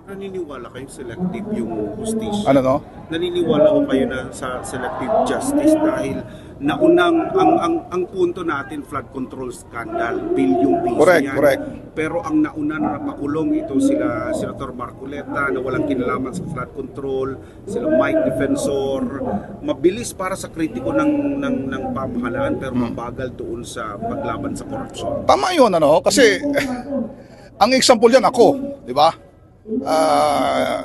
Naniniwala kayo selective yung hustisya? Ano no? Naniniwala ko kayo na sa selective justice dahil naunang ang punto natin flood control scandal, bilyong piso Correct, yan. correct. Pero ang nauna na napakulong ito sila Senator Marcoleta na walang kinalaman sa flood control, sila Mike Defensor, mabilis para sa kritiko ng pamahalaan pero mabagal doon sa paglaban sa korupsyon. Tama yun, ano? Kasi ang example yan ako, di ba?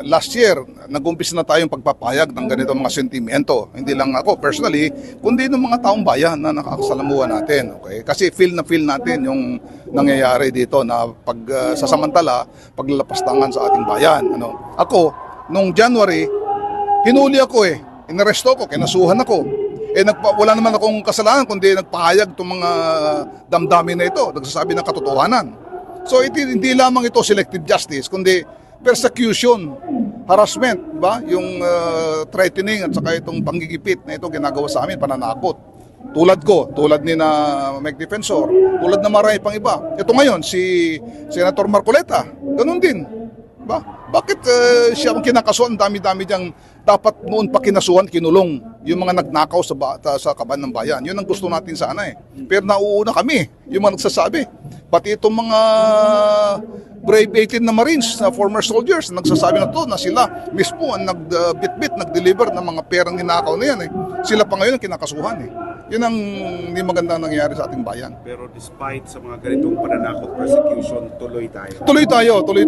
Last year, nag-umpisa na tayong pagpapayag ng ganito mga sentimento. Hindi lang ako personally, kundi ng mga taong bayan na nakakasalamuha natin. Okay? Kasi feel na feel natin yung nangyayari dito na sasamantala, paglalapastangan sa ating bayan. Ano? Ako, nung January, hinuli ako inaresto ko, kinasuhan ako. Wala naman akong kasalanan kundi nagpahayag itong mga damdamin na ito, nagsasabi ng katotohanan. So hindi lamang ito selective justice, kundi persecution, harassment, ba? Yung threatening at saka itong panggigipit na ito ginagawa sa amin, pananakot. Tulad ni na Mike Defensor, tulad na marami pang iba. Ito ngayon, si Senator Marcoleta, ganun din. Ba? Bakit siya ang kinakasuhan? Dami-dami diyang dapat noon pa kinasuhan, kinulong. Yung mga nagnakaw sa kaban ng bayan. Yun ang gusto natin sana Pero nauuna kami, yung mga nagsasabi. Pati itong mga brave 18 na Marines, na former soldiers, nagsasabi na to na sila mismo ang nagbitbit, nag-deliver ng mga perang ninakaw na yan Sila pa ngayon ang kinakasuhan Yun ang hindi magandang nangyayari sa ating bayan. Pero despite sa mga ganitong pananakot, persecution, tuloy tayo. Tuloy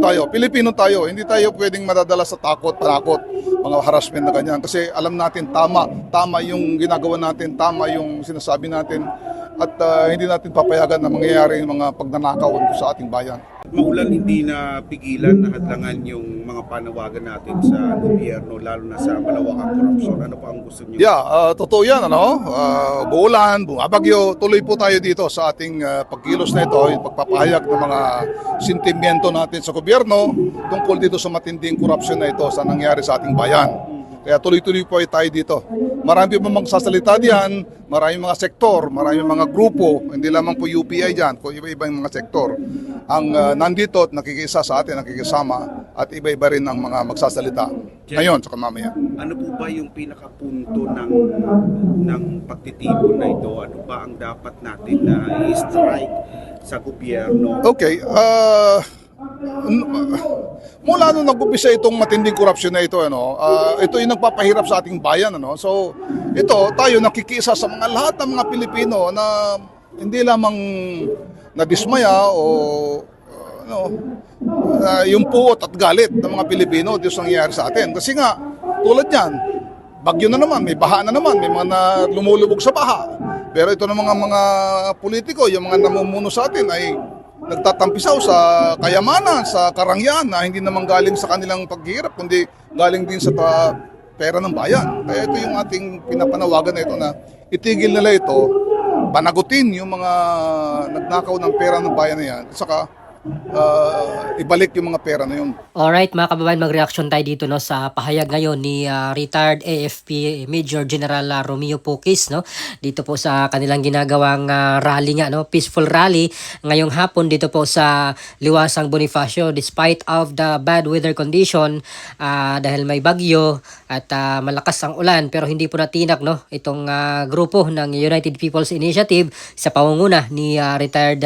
tayo. Pilipino tayo. Hindi tayo pwedeng madadala sa takot, panakot, mga harassment na ganyan. Kasi alam natin tama yung ginagawa natin, tama yung sinasabi natin. At hindi natin papayagan na mangyayari yung mga pagnanakaw sa ating bayan. Maulan hindi na pigilan na hadlangan yung mga panawagan natin sa gobyerno, lalo na sa malawakang korupsyon. Ano pa ang gusto niyo? Yeah, totoo yan, ano? Buulan, bumabagyo, tuloy po tayo dito sa ating pagkilos na ito, yung pagpapahayag ng mga sentimiento natin sa gobyerno tungkol dito sa matinding korupsyon na ito sa nangyari sa ating bayan. Kaya tuloy-tuloy po tayo dito. Marami pa magsasalita diyan, maraming mga sektor, maraming mga grupo, hindi lamang po UPI diyan, kung iba-iba yung mga sektor. Ang nandito at nakikisa sa atin, nakikisama at iba-iba rin ang mga magsasalita. Ngayon, sa mamaya. Ano po ba yung pinakapunto ng pagtitipon na ito? Ano ba ang dapat natin na i-strike sa gobyerno? Okay, mula nung nag-umpisa itong matinding korupsyon na ito, ito yung nagpapahirap sa ating bayan. So, tayo nakikisa sa mga lahat ng mga Pilipino na hindi lamang nadismaya o yung puot at galit ng mga Pilipino dito sa nangyayari sa atin. Kasi nga, tulad yan, bagyo na naman, may baha na naman, may mga lumulubog sa baha. Pero ito ng mga politiko, yung mga namumuno sa atin ay nagtatampisaw sa kayamanan, sa karangyaan na hindi naman galing sa kanilang paghihirap, kundi galing din sa pera ng bayan. Kaya ito yung ating pinapanawagan na ito na itigil nila ito, panagutin yung mga nagnakaw ng pera ng bayan na yan, at saka ibalik yung mga pera na yun. Alright mga kababayan, mag-reaction tayo dito sa pahayag ngayon ni retired AFP Major General Romeo Poquis dito po sa kanilang ginagawang rally peaceful rally ngayong hapon dito po sa Liwasang Bonifacio despite of the bad weather condition dahil may bagyo at malakas ang ulan, pero hindi po natinak itong grupo ng United People's Initiative sa pangunguna ni retired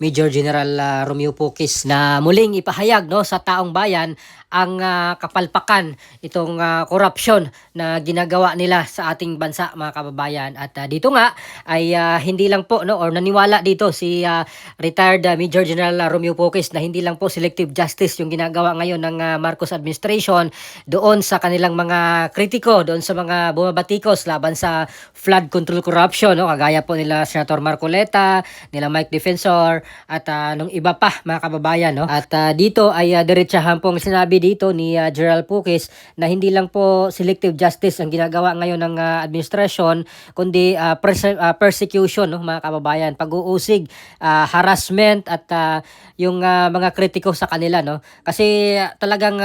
Major General Romeo Poquis na muling ipahayag sa taong bayan ang kapalpakan itong korupsyon na ginagawa nila sa ating bansa mga kababayan. At dito nga ay hindi lang po or naniwala dito si retired Major General Romeo Poquis na hindi lang po selective justice yung ginagawa ngayon ng Marcos administration doon sa kanilang mga kritiko, doon sa mga bumabatikos laban sa flood control corruption kagaya po nila Senator Marcoleta, nila Mike Defensor at nung iba pa mga kababayan At dito ay diretsahan pong sinabi dito ni General Poquis na hindi lang po selective justice ang ginagawa ngayon ng administration, kundi persecution mga kababayan, pag-uusig, harassment at yung mga kritiko sa kanila kasi talagang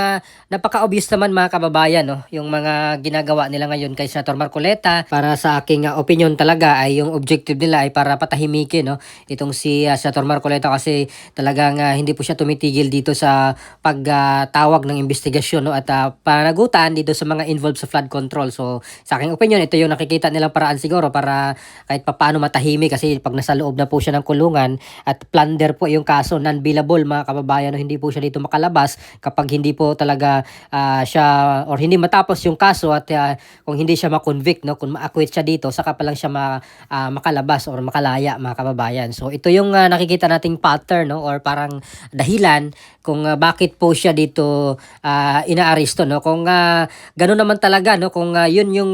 napaka-obvious naman mga kababayan yung mga ginagawa nila ngayon kay Senator Marcoleta. Para sa aking opinion talaga ay yung objective nila ay para patahimikin itong si Senator Marcoleta kasi talagang hindi po siya tumitigil dito sa pagtawag magpatawag ng investigasyon, no, at panagutan dito sa mga involved sa flood control. So sa aking opinion, ito yung nakikita nilang paraan siguro para kahit papaano matahimik, kasi pag nasa loob na po siya ng kulungan at plunder po yung kaso, non-billable mga kababayan, no, hindi po siya dito makalabas kapag hindi po talaga siya or hindi matapos yung kaso at kung hindi siya ma-convict, no, kung ma-acquit siya dito, saka pa lang siya makalabas or makalaya mga kababayan. So ito yung nakikita nating pattern, no, or parang dahilan kung bakit po siya dito inaaresto, no. Kung gano'n naman talaga, no, kung yun yung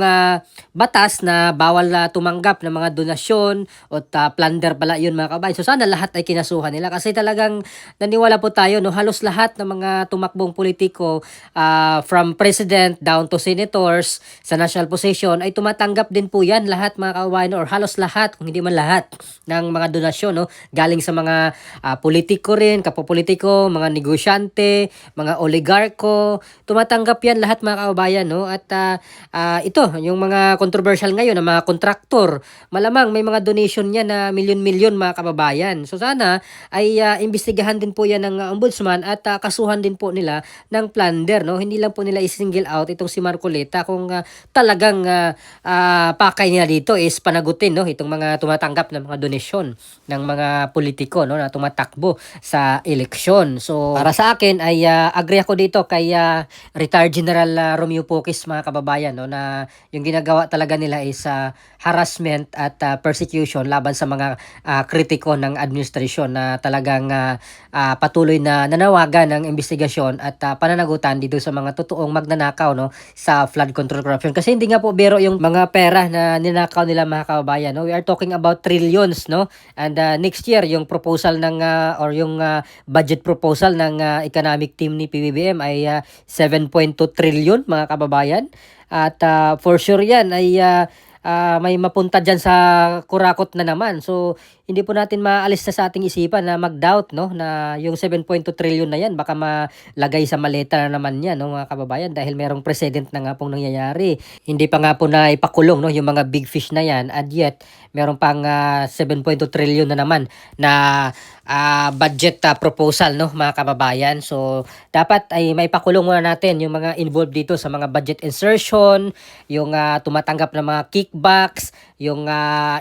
batas na bawal tumanggap ng mga donasyon o plunder pala yun mga kababayan. So sana lahat ay kinasuhan nila, kasi talagang naniwala po tayo, no, halos lahat ng mga tumakbong politiko from president down to senators sa national position ay tumatanggap din po yan lahat mga kababayan, or halos lahat, kung hindi man lahat ng mga donasyon, no, galing sa mga politiko rin, kapopolitiko, mga negosyante, mga oligarko, tumatanggap yan lahat mga kababayan, no. At ito, yung mga controversial ngayon na mga kontraktor, malamang may mga donation yan na milyon-milyon mga kababayan. So sana ay imbestigahan din po yan ng ombudsman at kasuhan din po nila ng plunder, no. Hindi lang po nila i-single out itong si Marcoleta kung talagang pakay niya dito is panagutin, no, itong mga tumatanggap ng mga donasyon ng mga politiko, no, na tumatakbo sa eleksyon. So para sa akin ay agree ako dito kay retired General Romeo Pocis mga kababayan, no, na yung ginagawa talaga nila is harassment at persecution laban sa mga kritiko ng administrasyon na talagang patuloy na nanawagan ng investigasyon at pananagutan dito sa mga totoong magnanakaw, no, sa flood control corruption. Kasi hindi nga po biro yung mga pera na ninakaw nila mga kababayan, no. We are talking about trillions, no. And next year yung proposal ng or yung budget proposal ng economic team ni PBBM ay 7.2 trillion mga kababayan. At for sure yan ay may mapunta dyan sa kurakot na naman. So hindi po natin maalis sa ating isipan na mag-doubt, no, na yung 7.2 trillion na yan baka malagay sa maleta na naman yan, no, mga kababayan, dahil merong precedent na nga pong nangyayari. Hindi pa nga po na ipakulong, no, yung mga big fish na yan, and yet meron pang 7.2 trillion na naman na budget proposal, no, mga kababayan. So dapat ay may pakulong muna natin yung mga involved dito sa mga budget insertion, yung tumatanggap ng mga kickbacks, yung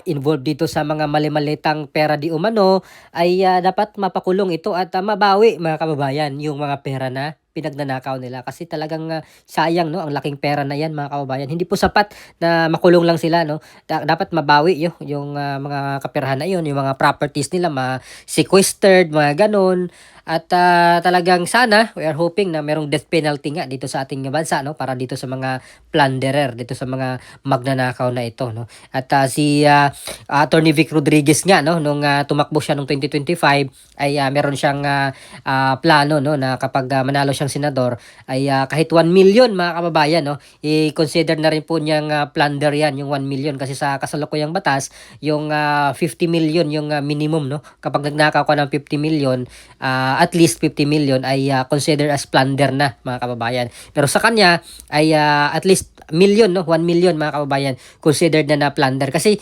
involved dito sa mga mali-malitang pera di umano, ay dapat mapakulong ito at mabawi mga kababayan yung mga pera na pinagnanakaw nila, kasi talagang sayang, no, ang laking pera na yan mga kababayan. Hindi po sapat na makulong lang sila, no. Dapat mabawi yung mga kaperahan na yun, yung mga properties nila ma-sequestered, mga ganon. At talagang sana, we are hoping na merong death penalty nga dito sa ating bansa, no, para dito sa mga plunderer, dito sa mga magnanakaw na ito, no. At si Attorney Vic Rodriguez nga, no, nung tumakbo siya noong 2025 ay meron siyang plano, no, na kapag manalo siyang senador ay kahit 1 million mga kababayan, no, i-consider na rin po niyang plunder yan, yung 1 million, kasi sa kasalukuyang batas yung 50 million yung minimum, no. Kapag nagnakaw ka ng 50 million, at least 50 million ay consider as plunder na mga kababayan. Pero sa kanya ay at least million, no, 1 million mga kababayan, considered na plunder, kasi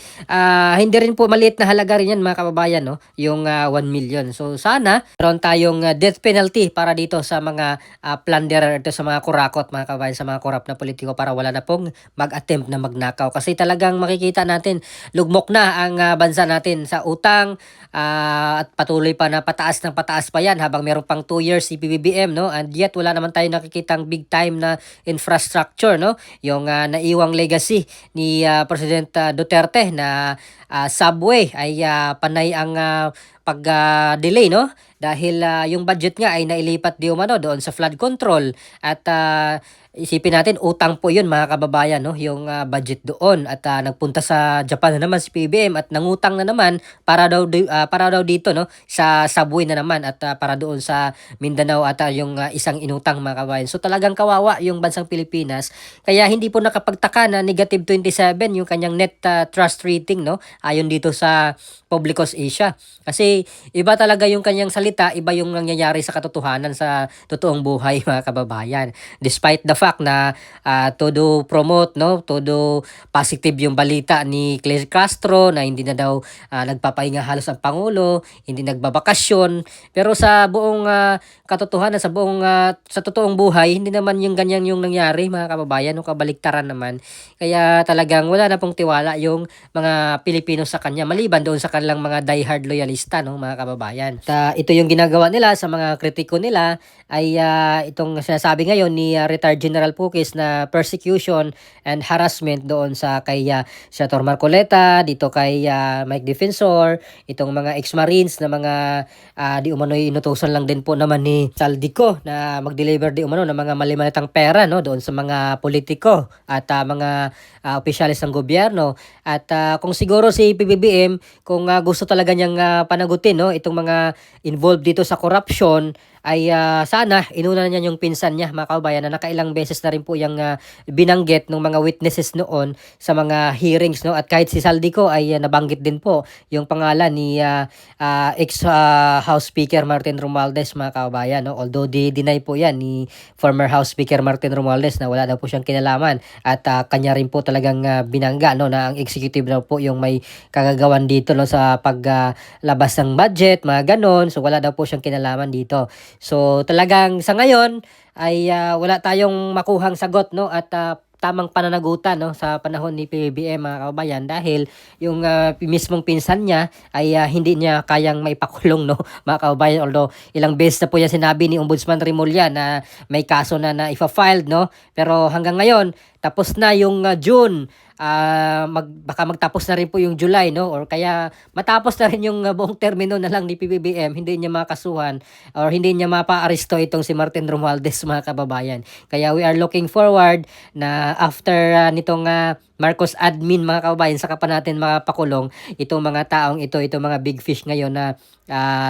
hindi rin po maliit na halaga rin yan mga kababayan, no, yung 1 million. So sana meron tayong death penalty para dito sa mga plunderer, ito sa mga kurakot mga kababayan, sa mga korap na politiko, para wala na pong mag-attempt na magnakaw, kasi talagang makikita natin lugmok na ang bansa natin sa utang at patuloy pa na pataas ng pataas pa yan habang meron pang 2 years si PBBM, no, and yet wala naman tayo nakikitang big time na infrastructure, no, yung naiwang legacy ni President Duterte na subway ay panay ang pag-delay, no, dahil yung budget nga ay nailipat di umano doon sa flood control. At isipin natin, utang po yun mga kababayan, no, yung budget doon, at nagpunta sa Japan na naman si PBM at nangutang na naman para daw dito, no, sa subway na naman, at para doon sa Mindanao at yung isang inutang mga kababayan. So talagang kawawa yung bansang Pilipinas, kaya hindi po nakapagtaka na negative 27 yung kanyang net trust rating, no, ayon dito sa Publicos Asia, kasi iba talaga yung kanyang salita balita, iba yung nangyayari sa katotohanan sa totoong buhay mga kababayan. Despite the fact na todo promote, no, todo positive yung balita ni Claire Castro na hindi na daw nagpapahinga halos ang Pangulo, hindi nagbabakasyon, pero sa buong katotohanan, sa totoong buhay, hindi naman yung ganyan yung nangyari mga kababayan, no, kabaliktaran naman. Kaya talagang wala na pong tiwala yung mga Pilipino sa kanya, maliban doon sa kanilang mga diehard loyalista, no, mga kababayan. At ito yung ginagawa nila sa mga kritiko nila ay itong sinasabi ngayon ni retired General Pukis na persecution and harassment doon sa kay Senator Marcoleta, dito kay Mike Defensor, itong mga ex-marines na mga di umano'y inutusan lang din po naman ni Saldico na mag-deliver di umano ng mga malimanitang pera, no, doon sa mga politiko at mga opisyalis ng gobyerno. At kung siguro si PBBM, kung gusto talaga niyang panagutin, no, itong mga involved dito sa corruption, ay sana inuna na niya yung pinsan niya mga kababayan na nakailang beses na rin po yung binanggit ng mga witnesses noon sa mga hearings, no, at kahit si Saldico ay nabanggit din po yung pangalan ni ex House Speaker Martin Romualdez mga kababayan, no, although deny po yan ni former House Speaker Martin Romualdez na wala daw po siyang kinalaman at kanya rin po talagang binangga, no, na ang executive daw po yung may kagagawan dito, no, sa paglabas ng budget mga ganon, so wala daw po siyang kinalaman dito. So talagang sa ngayon ay wala tayong makuhang sagot, no, at tamang pananagutan, no, sa panahon ni PBBM mga kababayan dahil yung mismong pinsan niya ay hindi niya kayang maipakulong, no, mga kababayan, although ilang beses na po niya sinabi ni Ombudsman Remulla na may kaso na ifa-filed, no, pero hanggang ngayon tapos na yung June, baka magtapos na rin po yung July, no, or kaya matapos na rin yung buong termino na lang ni PBBM, hindi niya makasuhan or hindi niya mapa-aresto itong si Martin Romualdez mga kababayan. Kaya we are looking forward na after nitong Marcos admin mga kababayan, saka pa natin mapakulong itong mga taong itong mga big fish ngayon na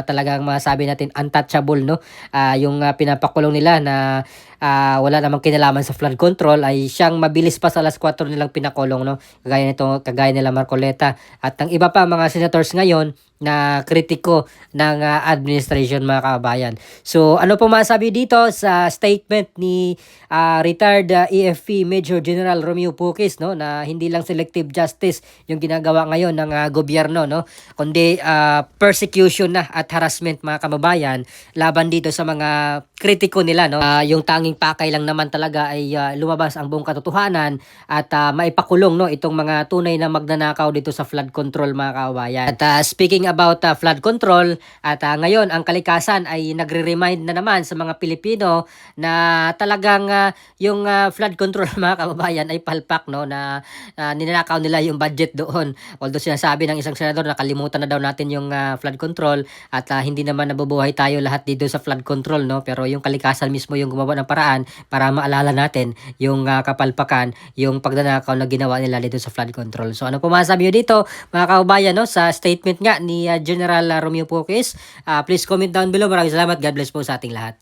talagang masabi natin untouchable, no, yung pinapakulong nila na wala namang kinalaman sa flood control ay siyang mabilis pa sa alas 4 nilang pinakulong, no, kagaya nila Marcoleta at ang iba pa mga senators ngayon na kritiko ng administration mga kababayan. So ano po masabi dito sa statement ni retired AFP Major General Romeo Pukis, no, na hindi lang selective justice yung ginagawa ngayon ng gobyerno, no, kundi persecution na at harassment mga kababayan laban dito sa mga kritiko nila, no. Yung tanging pakay lang naman talaga ay lumabas ang buong katotohanan at maipakulong, no, itong mga tunay na magnanakaw dito sa flood control mga kababayan. At speaking about flood control, at ngayon ang kalikasan ay nagre-remind na naman sa mga Pilipino na talagang yung flood control mga kababayan ay palpak, no, na ninanakaw nila yung budget doon. Although sinasabi ng isang senador na kalimutan na daw natin yung flood control at hindi naman nabubuhay tayo lahat dito sa flood control, no, pero yung kalikasan mismo yung gumawa ng paraan para maalala natin yung kapalpakan, yung pagnanakaw na ginawa nila dito sa flood control. So ano po masasabi nyo dito mga kababayan, no, sa statement nga ni General Romeo Pukis? Please comment down below. Maraming salamat. God bless po sa ating lahat.